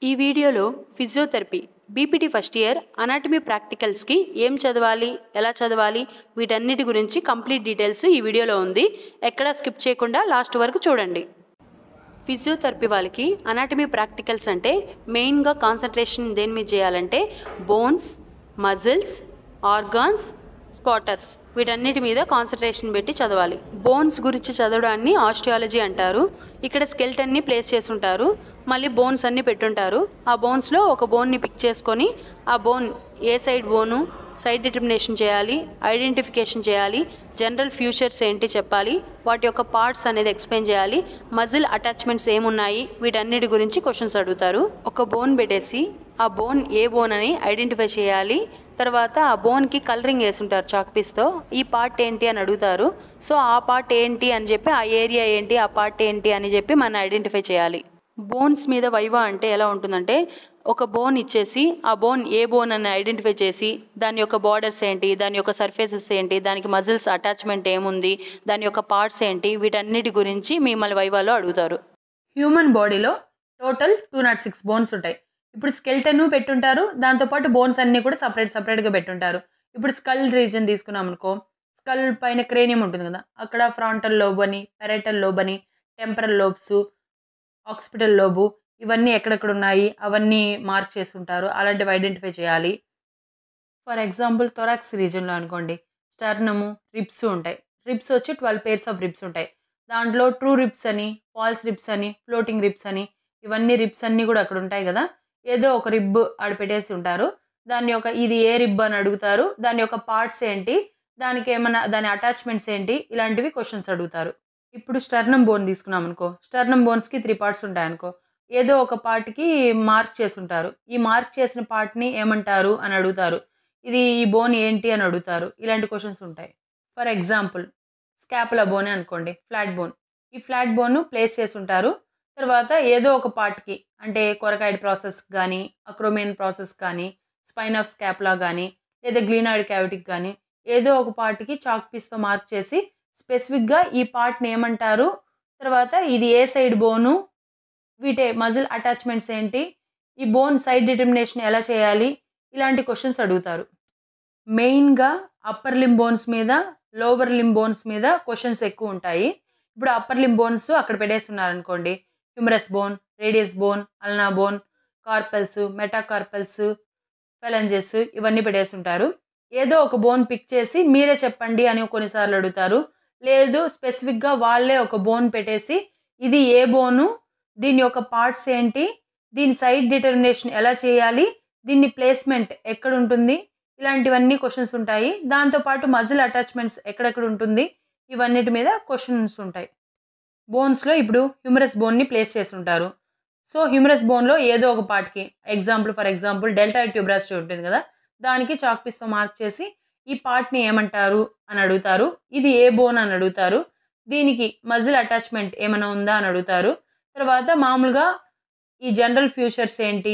ఈ వీడియోలో physiotherapy BPT first year anatomy ప్రాక్టికల్స్కి ఏం చదవాలి, ఎలా చదవాలి, వీటన్నిటి గురించి కంప్లీట్ డీటెయిల్స్ ఈ వీడియోలో ఉంది. ఎక్కడా స్కిప్ చేయకుండా లాస్ట్ వరకు చూడండి. ఫిజియోథెరపీ వాళ్ళకి అనాటమీ ప్రాక్టికల్స్ అంటే మెయిన్గా కాన్సన్ట్రేషన్ దేని మీద చేయాలంటే బోన్స్, మజిల్స్, ఆర్గాన్స్, స్పాటర్స్ వీటన్నిటి మీద కాన్సన్ట్రేషన్ పెట్టి చదవాలి. బోన్స్ గురించి చదవడాన్ని ఆస్టియాలజీ అంటారు. ఇక్కడ స్కెల్టన్ని ప్లేస్ చేసి ఉంటారు, మళ్ళీ బోన్స్ అన్నీ పెట్టుంటారు. ఆ బోన్స్లో ఒక బోన్ని పిక్ చేసుకొని ఆ బోన్ ఏ సైడ్ బోను సైడ్ డిటర్మినేషన్ చేయాలి, ఐడెంటిఫికేషన్ చేయాలి, జనరల్ ఫ్యూచర్స్ ఏంటి చెప్పాలి, వాటి యొక్క పార్ట్స్ అనేది ఎక్స్ప్లెయిన్ చేయాలి, మజిల్ అటాచ్మెంట్స్ ఏమున్నాయి, వీటన్నిటి గురించి క్వశ్చన్స్ అడుగుతారు. ఒక బోన్ పెట్టేసి ఆ బోన్ ఏ బోన్ అని ఐడెంటిఫై చేయాలి. తర్వాత ఆ బోన్కి కలరింగ్ వేసుంటారు చాక్ పీస్తో. ఈ పార్ట్ ఏంటి అని అడుగుతారు. సో ఆ పార్ట్ ఏంటి అని చెప్పి, ఆ ఏరియా ఏంటి, ఆ పార్ట్ ఏంటి అని చెప్పి మనం ఐడెంటిఫై చేయాలి. బోన్స్ మీద వైవా అంటే ఎలా ఉంటుందంటే, ఒక బోన్ ఇచ్చేసి ఆ బోన్ ఏ బోన్ అని ఐడెంటిఫై చేసి దాని యొక్క బార్డర్స్ ఏంటి, దాని యొక్క సర్ఫేసెస్ ఏంటి, దానికి మజిల్స్ అటాచ్మెంట్ ఏముంది, దాని యొక్క పార్ట్స్ ఏంటి, వీటన్నిటి గురించి మిమ్మల్ని వైవాలో అడుగుతారు. హ్యూమన్ బాడీలో టోటల్ 206 బోన్స్ ఉంటాయి. ఇప్పుడు స్కెల్టన్ పెట్టుంటారు, దాంతోపాటు బోన్స్ అన్నీ కూడా సపరేట్గా పెట్టుంటారు. ఇప్పుడు స్కల్ రీజన్ తీసుకున్నాం అనుకో, స్కల్ పైన క్రేనియం ఉంటుంది కదా, అక్కడ ఫ్రాంటల్ లోబ్ అని, పెరైటల్ లోబ్ అని, టెంపరల్ లోబ్స్, ఆక్సిపిటల్ లోబు, ఇవన్నీ ఎక్కడెక్కడ ఉన్నాయి అవన్నీ మార్క్ చేస్తుంటారు. అలాంటివి ఐడెంటిఫై చేయాలి. ఫర్ ఎగ్జాంపుల్ థొరాక్స్ రీజన్లో అనుకోండి, స్టర్నము, రిబ్స్ ఉంటాయి. రిబ్స్ వచ్చి 12 pairs ఆఫ్ రిబ్స్ ఉంటాయి. దాంట్లో ట్రూ రిబ్స్ అని, ఫాల్స్ రిబ్స్ అని, ఫ్లోటింగ్ రిబ్స్ అని, ఇవన్నీ రిబ్స్ అన్నీ కూడా అక్కడ ఉంటాయి కదా. ఏదో ఒక రిబ్ ఆడ పెట్టేసి ఉంటారు. దాని యొక్క ఇది ఏ రిబ్ అని అడుగుతారు, దాని యొక్క పార్ట్స్ ఏంటి, దానికి ఏమైనా దాని అటాచ్మెంట్స్ ఏంటి, ఇలాంటివి క్వశ్చన్స్ అడుగుతారు. ఇప్పుడు స్టర్నం బోన్ తీసుకున్నాం అనుకో, స్టర్నం బోన్స్కి 3 parts ఉంటాయి అనుకో, ఏదో ఒక పార్ట్కి మార్క్ చేసి ఉంటారు. ఈ మార్క్ చేసిన పార్ట్ని ఏమంటారు అని అడుగుతారు. ఇది ఈ బోన్ ఏంటి అని అడుగుతారు. ఇలాంటి క్వశ్చన్స్ ఉంటాయి. ఫర్ ఎగ్జాంపుల్ స్కాపులా బోన్ అనుకోండి, ఫ్లాట్ బోన్. ఈ ఫ్లాట్ బోన్ ప్లేస్ చేసి ఉంటారు. తర్వాత ఏదో ఒక పార్ట్కి అంటే కొరకాయిడ్ ప్రాసెస్ కానీ, అక్రోమియన్ ప్రాసెస్ కానీ, స్పైన్ ఆఫ్ స్కాపులా కానీ, లేదా గ్లీనాయిడ్ క్యావిటీకి కానీ ఏదో ఒక పార్ట్కి చాక్ పీస్తో మార్క్ చేసి స్పెసిఫిక్గా ఈ పార్ట్ని ఏమంటారు, తర్వాత ఇది ఏ సైడ్ బోను, వీటే మజిల్ అటాచ్మెంట్స్ ఏంటి, ఈ బోన్ సైడ్ డిటర్మినేషన్ ఎలా చేయాలి, ఇలాంటి క్వశ్చన్స్ అడుగుతారు. మెయిన్గా అప్పర్ లింబ్ బోన్స్ మీద, లోవర్ లింబ్ బోన్స్ మీద క్వశ్చన్స్ ఎక్కువ ఉంటాయి. ఇప్పుడు అప్పర్ లింబ్ బోన్స్ అక్కడ పెట్టేస్తున్నారనుకోండి, humerus bone, radius bone, ulna bone, carpals, metacarpals, phalanges, ఇవన్నీ పెట్టేస్తుంటారు. ఏదో ఒక బోన్ పిక్ చేసి మీరే చెప్పండి అని కొన్నిసార్లు అడుగుతారు. లేదు స్పెసిఫిక్గా వాళ్ళే ఒక బోన్ పెట్టేసి ఇది ఏ బోను, దీని యొక్క పార్ట్స్ ఏంటి, దీని సైడ్ డిటర్మినేషన్ ఎలా చేయాలి, దీని ప్లేస్మెంట్ ఎక్కడ ఉంటుంది, ఇలాంటివన్నీ క్వశ్చన్స్ ఉంటాయి. దాంతోపాటు మజిల్ అటాచ్మెంట్స్ ఎక్కడెక్కడ ఉంటుంది, ఇవన్నిటి మీద క్వశ్చన్స్ ఉంటాయి. బోన్స్లో ఇప్పుడు హ్యూమరస్ బోన్ని ప్లేస్ చేసి ఉంటారు. సో హ్యూమరస్ బోన్లో ఏదో ఒక పార్ట్కి ఫర్ ఎగ్జాంపుల్ డెల్టాయిడ్ ట్యూబరాసిటీ ఉంటుంది కదా, దానికి చాక్ పీస్తో మార్క్ చేసి ఈ పార్ట్ని ఏమంటారు అని అడుగుతారు. ఇది ఏ బోన్ అని అడుగుతారు. దీనికి మజిల్ అటాచ్మెంట్ ఏమైనా ఉందా అని అడుగుతారు. తర్వాత మామూలుగా ఈ జనరల్ ఫ్యూచర్స్ ఏంటి,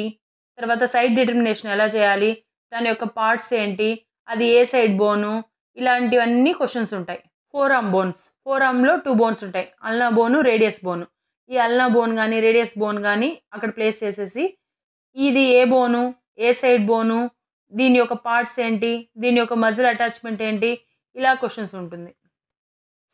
తర్వాత సైడ్ డిటర్మినేషన్ ఎలా చేయాలి, దాని యొక్క పార్ట్స్ ఏంటి, అది ఏ సైడ్ బోను, ఇలాంటివన్నీ క్వశ్చన్స్ ఉంటాయి. ఫోర్ ఆర్మ్లో 2 బోన్స్ ఉంటాయి, అల్నా బోను, రేడియస్ బోను. ఈ అల్నా బోన్ కానీ రేడియస్ బోన్ కానీ అక్కడ ప్లేస్ చేసేసి ఇది ఏ బోను, ఏ సైడ్ బోను, దీని యొక్క పార్ట్స్ ఏంటి, దీని యొక్క మజిల్ అటాచ్మెంట్ ఏంటి, ఇలా క్వశ్చన్స్ ఉంటుంది.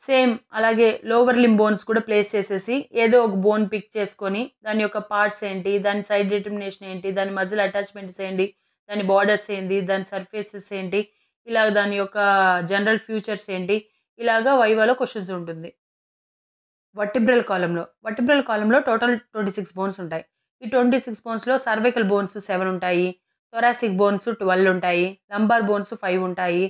సేమ్ అలాగే లోవర్ లింబ్ బోన్స్ కూడా ప్లేస్ చేసేసి ఏదో ఒక బోన్ పిక్ చేసుకొని దాని యొక్క పార్ట్స్ ఏంటి, దాని సైడ్ డిటర్మినేషన్ ఏంటి, దాని మజిల్ అటాచ్మెంట్స్ ఏంటి, దాని బార్డర్స్ ఏంటి, దాని సర్ఫేసెస్ ఏంటి, ఇలా దాని యొక్క జనరల్ ఫ్యూచర్స్ ఏంటి, ఇలాగా వైవాలో క్వశ్చన్స్ ఉంటుంది. వర్టిబ్రల్ కాలంలో టోటల్ 26 బోన్స్ ఉంటాయి. ఈ 26 బోన్స్లో సర్వైకల్ బోన్స్ 7 ఉంటాయి, థొరాసిక్ బోన్స్ 12 ఉంటాయి, లంబార్ బోన్స్ 5 ఉంటాయి,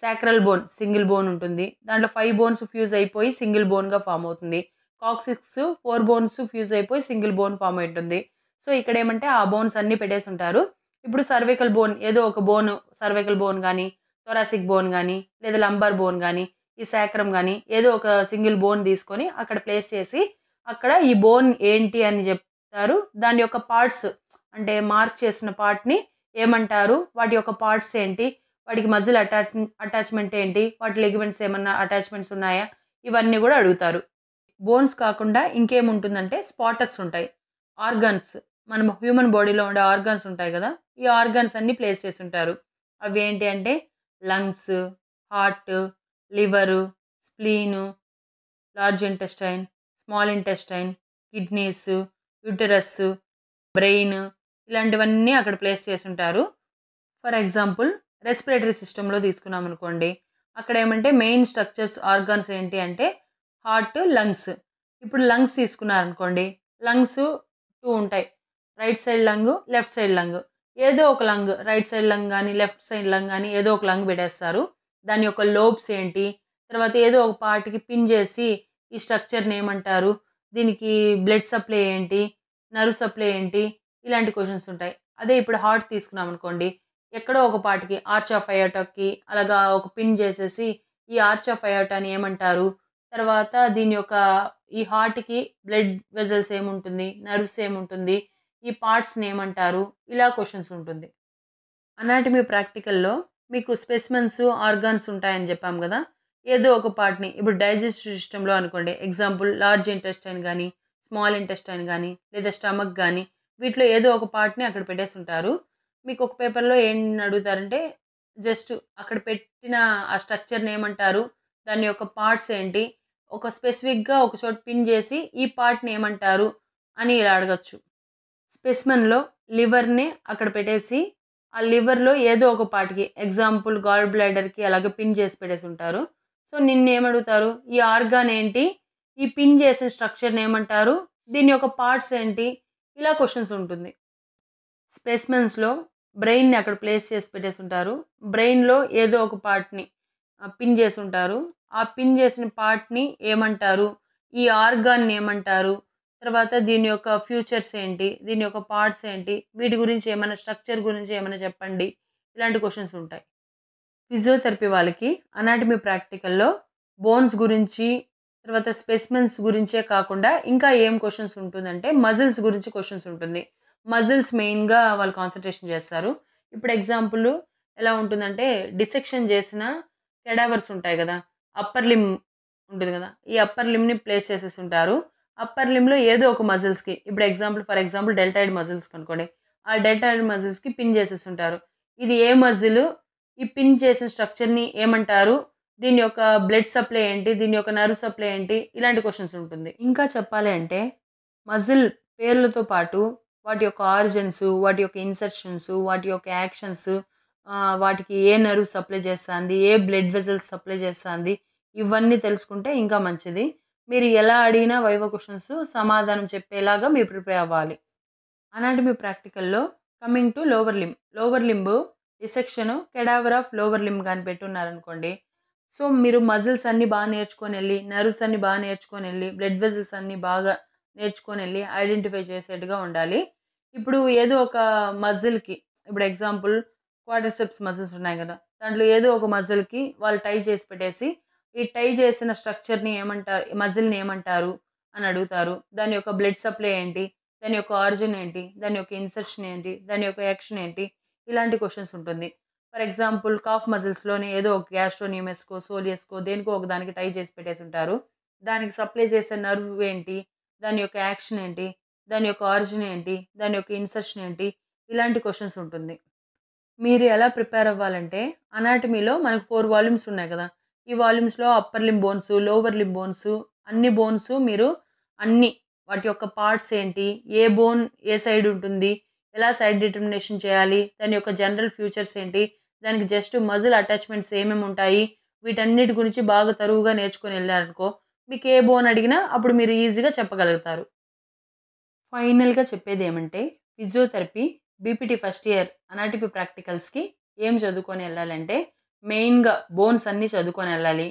సాక్రల్ బోన్ సింగిల్ బోన్ ఉంటుంది. దాంట్లో 5 బోన్స్ ఫ్యూజ్ అయిపోయి సింగిల్ బోన్గా ఫామ్ అవుతుంది. కాక్సిక్స్ 4 బోన్స్ ఫ్యూజ్ అయిపోయి సింగిల్ బోన్ ఫామ్ అవుతుంది. సో ఇక్కడ ఏమంటే ఆ బోన్స్ అన్నీ పెట్టేసి ఉంటారు. ఇప్పుడు సర్వైకల్ బోన్ ఏదో ఒక బోన్, సర్వైకల్ బోన్ కానీ, థొరాసిక్ బోన్ కానీ, లేదా లంబార్ బోన్ కానీ, ఈ సాక్రమ్ కానీ ఏదో ఒక సింగిల్ బోన్ తీసుకొని అక్కడ ప్లేస్ చేసి అక్కడ ఈ బోన్ ఏంటి అని చెప్తారు. దాని యొక్క పార్ట్స్ అంటే మార్క్ చేసిన పార్ట్ని ఏమంటారు, వాటి యొక్క పార్ట్స్ ఏంటి, వాటికి మజిల్ అటాచ్మెంట్ ఏంటి, వాటి లిగమెంట్స్ ఏమన్నా అటాచ్మెంట్స్ ఉన్నాయా, ఇవన్నీ కూడా అడుగుతారు. బోన్స్ కాకుండా ఇంకేముంటుందంటే స్పాటర్స్ ఉంటాయి, ఆర్గన్స్. మనం హ్యూమన్ బాడీలో ఉండే ఆర్గాన్స్ ఉంటాయి కదా, ఈ ఆర్గాన్స్ అన్నీ ప్లేస్ చేసి ఉంటారు. అవి ఏంటి అంటే lungs, heart, liver, spleen, large intestine, small intestine, kidneys, uterus, brain, ఇలాంటివన్నీ అక్కడ ప్లేస్ చేసి ఉంటారు. ఫర్ ఎగ్జాంపుల్ రెస్పిరేటరీ సిస్టంలో తీసుకున్నాం అనుకోండి, అక్కడ ఏమంటే మెయిన్ స్ట్రక్చర్స్ ఆర్గాన్స్ ఏంటి అంటే హార్ట్, లంగ్స్. ఇప్పుడు లంగ్స్ తీసుకున్నారనుకోండి, లంగ్స్ 2 ఉంటాయి. Right side lung, left side lung. ఏదో ఒక లంగ్, రైట్ సైడ్ లంగ్ గానీ, లెఫ్ట్ సైడ్ లంగ్ గానీ ఏదో ఒక లంగ్ పెట్టేస్తారు. దాని యొక్క లోబ్స్ ఏంటి, తర్వాత ఏదో ఒక పార్ట్‌కి పిన్ చేసి ఈ స్ట్రక్చర్‌ని ఏమంటారు, దీనికి బ్లడ్ సప్లై ఏంటి, నర్వ్ సప్లై ఏంటి, ఇలాంటి క్వెషన్స్ ఉంటాయి. అదే ఇప్పుడు హార్ట్ తీసుకున్నామనుకోండి, ఎక్కడో ఒక పార్ట్‌కి ఆర్చ్ ఆఫ్ అయోటాకి అలాగా ఒక పిన్ చేసేసి ఈ ఆర్చ్ ఆఫ్ అయోటాని ఏమంటారు, తర్వాత దీని యొక్క ఈ హార్ట్‌కి బ్లడ్ వెసల్స్ ఏముంటుంది, నర్వ్స్ ఏముంటుంది, ఈ పార్ట్స్‌ని ఏమంటారు, ఇలా క్వెషన్స్ ఉంటుంది. అనాటమీ ప్రాక్టికల్‌లో మీకు స్పెసిమెన్స్, ఆర్గాన్స్ ఉంటాయని చెప్పాం గదా! ఏదో ఒక పార్ట్‌ని ఇప్పుడు డైజెస్టివ్ సిస్టమ్‌లో అనుకోండి, ఎగ్జాంపుల్ లార్జ్ ఇంటెస్టైన్ గానీ, స్మాల్ ఇంటెస్టైన్ గానీ, లేదా స్టమక్ గానీ, వీటిలో ఏదో ఒక పార్ట్‌ని అక్కడ పెట్టేసుంటారు. మీకు ఒక పేపర్‌లో ఏం అడుగుతారంటే, జస్ట్ అక్కడ పెట్టిన ఆ స్ట్రక్చర్‌ని ఏమంటారు, దాని యొక్క పార్ట్స్ ఏంటి, ఒక స్పెసిఫిక్‌గా ఒక చోట పిన్ జేసి, ఈ పార్ట్‌ని ఏమంటారు అని ఇలా అడగొచ్చు. స్పెసిమెన్‌లో లివర్‌ని అక్కడ పెట్టేసి, ఆ లివర్‌లో ఏదో ఒక పార్ట్‌కి ఎగ్జాంపుల్ గాల్ బ్లాడర్‌కి అలాగే పిన్ చేసి పెట్టేసుంటారు. సో, నిన్నేమడుగుతారు? ఈ ఆర్గాన్ ఏంటి? ఈ పిన్ చేసిన స్ట్రక్చర్‌ని ఏమంటారు? దీని యొక్క పార్ట్స్ ఏంటి? ఇలా క్వెషన్స్ ఉంటుంది. స్పెసిమెన్స్‌లో బ్రెయిన్‌ని అక్కడ ప్లేస్ చేసి పెట్టేసుంటారు. బ్రెయిన్‌లో ఏదో ఒక పార్ట్‌ని పిన్ చేసుంటారు. ఆ పిన్ చేసిన పార్ట్‌ని ఏమంటారు? ఈ ఆర్గాన్‌ని ఏమంటారు? తర్వాత దీని యొక్క ఫ్యూచర్స్ ఏంటి? దీని యొక్క పార్ట్స్ ఏంటి? వీటి గురించి ఏమైనా స్ట్రక్చర్ గురించి ఏమైనా చెప్పండి. ఇలాంటి క్వెషన్స్ ఉంటాయి. ఫిజియోథెరపీ వాళ్ళకి అనాటమీ ప్రాక్టికల్‌లో బోన్స్ గురించి, తర్వాత స్పెసిమెన్స్ గురించే కాకుండా ఇంకా ఏం క్వెషన్స్ ఉంటుందంటే మజిల్స్ గురించి క్వెషన్స్ ఉంటుంది. మజిల్స్ మెయిన్‌గా వాళ్ళు కాన్సంట్రేషన్ చేస్తారు. ఇప్పుడు ఎగ్జాంపుల్ ఎలా ఉంటుందంటే డిసెక్షన్ చేసిన కెడావర్స్ ఉంటాయి గదా! అప్పర్ లింబ్ ఉంటుంది గదా! ఈ అప్పర్ లింబ్‌ని ప్లేస్ చేసేసుంటారు. అప్పర్ లింబ్‌లో ఏదో ఒక మజిల్స్‌కి ఇప్పుడు ఫర్ ఎగ్జాంపుల్ డెల్టాయిడ్ మజిల్స్‌కి అనుకోండి. ఆ డెల్టాయిడ్ మజిల్స్‌కి పిన్ చేసేసుంటారు. ఇది ఏ మజిల్? ఈ పిన్ చేసిన స్ట్రక్చర్‌ని ఏమంటారు? దీని యొక్క బ్లడ్ సప్లై ఏంటి? దీని యొక్క నర్వ్ సప్లై ఏంటి? ఇలాంటి క్వెషన్స్ ఉంటుంది. ఇంకా చెప్పాలి అంటే మజిల్ పేర్లతో పాటు వాటి యొక్క ఆరిజిన్స్, వాటి యొక్క ఇన్సెర్షన్స్, వాటి యొక్క యాక్షన్స్, వాటికి ఏ నర్వ్ సప్లై చేస్తాంది, ఏ బ్లడ్ వెసల్స్ సప్లై చేస్తాంది, ఇవన్నీ తెలుసుకుంటే ఇంకా మంచిది. మీరు ఎలా అడిగినా వైవా క్వెషన్స్ సమాధానం చెప్పేలాగా మీరు ప్రిపేర్ అవ్వాలి. అనాటమీ ప్రాక్టికల్‌లో coming to lower limb. Lower limb dissection cadaver of lower limb గాని పెట్టున్నారనుకోండి. సో, మీరు మజిల్స్ అన్నీ నేర్చుకొనెళ్ళి, నర్వ్స్ అన్నీ నేర్చుకొనెళ్ళి, బ్లడ్ వెసల్స్ అన్నీ బాగా నేర్చుకొనెళ్ళి ఐడెంటిఫై చేసేట్టుగా ఉండాలి. ఇప్పుడు ఏదో ఒక మజిల్‌కి ఇప్పుడు ఎగ్జాంపుల్ క్వాడ్రిసెప్స్ మజిల్స్ ఉన్నాయి గదా! దాంట్లో ఏదో ఒక మజిల్‌కి వాళ్ళు టై చేసి పెట్టేసి, ఈ టై చేసిన స్ట్రక్చర్‌ని మజిల్‌ని ఏమంటారు అని అడుగుతారు. దాని యొక్క బ్లడ్ సప్లై ఏంటి? దాని యొక్క ఆరిజిన్ ఏంటి? దాని యొక్క ఇన్సెర్షన్ ఏంటి? దాని యొక్క యాక్షన్ ఏంటి? ఇలాంటి క్వెషన్స్ ఉంటుంది. ఫర్ ఎగ్జాంపుల్ కాఫ్ మజిల్స్‌లోని ఏదో ఒక గ్యాస్ట్రోనిమస్‌కో, సోలియస్‌కో దేనికో ఒక దానికి టై చేసి పెట్టేసుంటారు. దానికి సప్లై చేసే నర్వ్ ఏంటి? దాని యొక్క యాక్షన్ ఏంటి? దాని యొక్క ఆరిజిన్ ఏంటి? దాని యొక్క ఇన్సెర్షన్ ఏంటి? ఇలాంటి క్వెషన్స్ ఉంటుంది. మీరు ఎలా ప్రిపేర్ అవ్వాలంటే అనాటమీలో మనకు 4 వాల్యూమ్స్ ఉన్నాయి కదా! ఈ వాల్యూమ్స్‌లో upper limb bones, lower limb bones అన్ని బోన్స్ మీరు అన్ని వాటి యొక్క పార్ట్స్ ఏంటి? ఏ బోన్ ఏ సైడ్ ఉంటుంది? ఎలా సైడ్ డిటర్మినేషన్ చేయాలి? దాని యొక్క జనరల్ ఫీచర్స్ ఏంటి? దానికి జస్ట్ మజిల్ అటాచ్‌మెంట్స్ ఏమేమి ఉంటాయి? వీటన్నిటి గురించి బాగా తరువుగా నేర్చుకొని ఎళ్లారనుకో, మీకు ఏ బోన్ అడిగినా అప్పుడు మీరు ఈజీగా చెప్పగలుగుతారు. ఫైనల్‌గా చెప్పేదేమంటే physiotherapy BPT first year anatomy ప్రాక్టికల్స్‌కి ఏం చదువుకొని ఎళ్ళాలంటే మెయిన్‌గా బోన్స్ అన్నీ చదువుకొని ఎళ్ళాలి.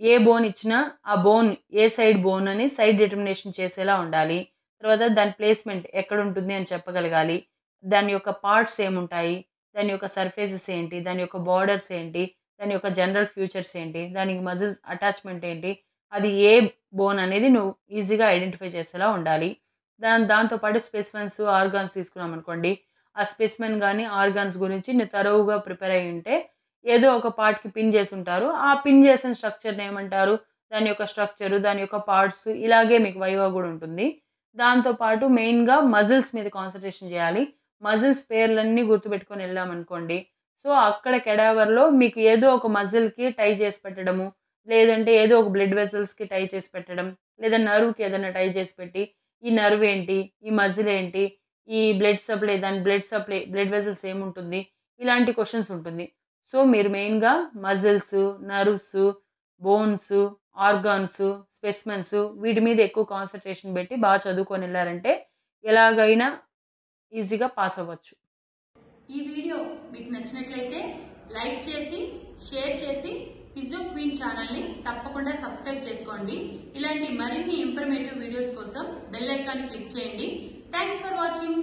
ఏ బోన్ ఇచ్చినా ఆ బోన్ ఏ సైడ్ బోన్ అని సైడ్ డిటర్మినేషన్ చేసేలా ఉండాలి. తర్వాత దాని ప్లేస్‌మెంట్ ఎక్కడుంటుంది అని చెప్పగలగాలి. దాని యొక్క పార్ట్స్ ఏముంటాయి? దాని యొక్క సర్ఫేసెస్ ఏంటి? దాని యొక్క బోర్డర్స్ ఏంటి? దాని యొక్క జనరల్ ఫీచర్స్ ఏంటి? దానికి మజిల్స్ అటాచ్‌మెంట్ ఏంటి? అది ఏ బోన్ అనేది నువ్వు ఈజీగా ఐడెంటిఫై చేసేలా ఉండాలి. దాంతో పాటు స్పెసిమెన్స్, ఆర్గాన్స్ తీసుకున్నామనుకోండి. ఆ స్పెసిమెన్ గాని, ఆర్గాన్స్ గురించి నువ్వు తరోవుగా ప్రిపేర్ అయ్యుంటే, ఏదో ఒక పార్ట్‌కి పిన్ చేసుంటారు. ఆ పిన్ చేసిన స్ట్రక్చర్‌ని ఏమంటారు? దాని యొక్క స్ట్రక్చరు, దాని యొక్క పార్ట్స్ ఇలాగే మీకు వైవా గూడా ఉంటుంది. దాంతోపాటు మెయిన్గా మజిల్స్ మీద కాన్సన్ట్రేషన్ చేయాలి. మజిల్స్ పేర్లన్నీ గుర్తుపెట్టుకొని వెళ్ళామనుకోండి, సో అక్కడ కెడావర్లో మీకు ఏదో ఒక మజిల్కి టై చేసి పెట్టడము, లేదంటే ఏదో ఒక బ్లడ్ వెసల్స్కి టై చేసి పెట్టడం, లేదా నర్వ్కి ఏదైనా టై చేసి పెట్టి ఈ నర్వ్ ఏంటి, ఈ మజిల్ ఏంటి, ఈ బ్లడ్ సప్లై, దాని బ్లడ్ వెసల్స్ ఏముంటుంది, ఇలాంటి క్వశ్చన్స్ ఉంటుంది. సో మీరు మెయిన్గా muscles, nerves, bones, organs, specimens వీటి మీద ఎక్కువ కాన్సన్ట్రేషన్ పెట్టి బాగా చదువుకొని వెళ్ళారంటే ఎలాగైనా ఈజీగా పాస్ అవ్వచ్చు. ఈ వీడియో మీకు నచ్చినట్లయితే లైక్ చేసి షేర్ చేసి ఫిజియో క్వీన్ ఛానల్ని తప్పకుండా సబ్స్క్రైబ్ చేసుకోండి. ఇలాంటి మరిన్ని ఇన్ఫర్మేటివ్ వీడియోస్ కోసం బెల్ ఐకాన్ని క్లిక్ చేయండి. Thanks for watching.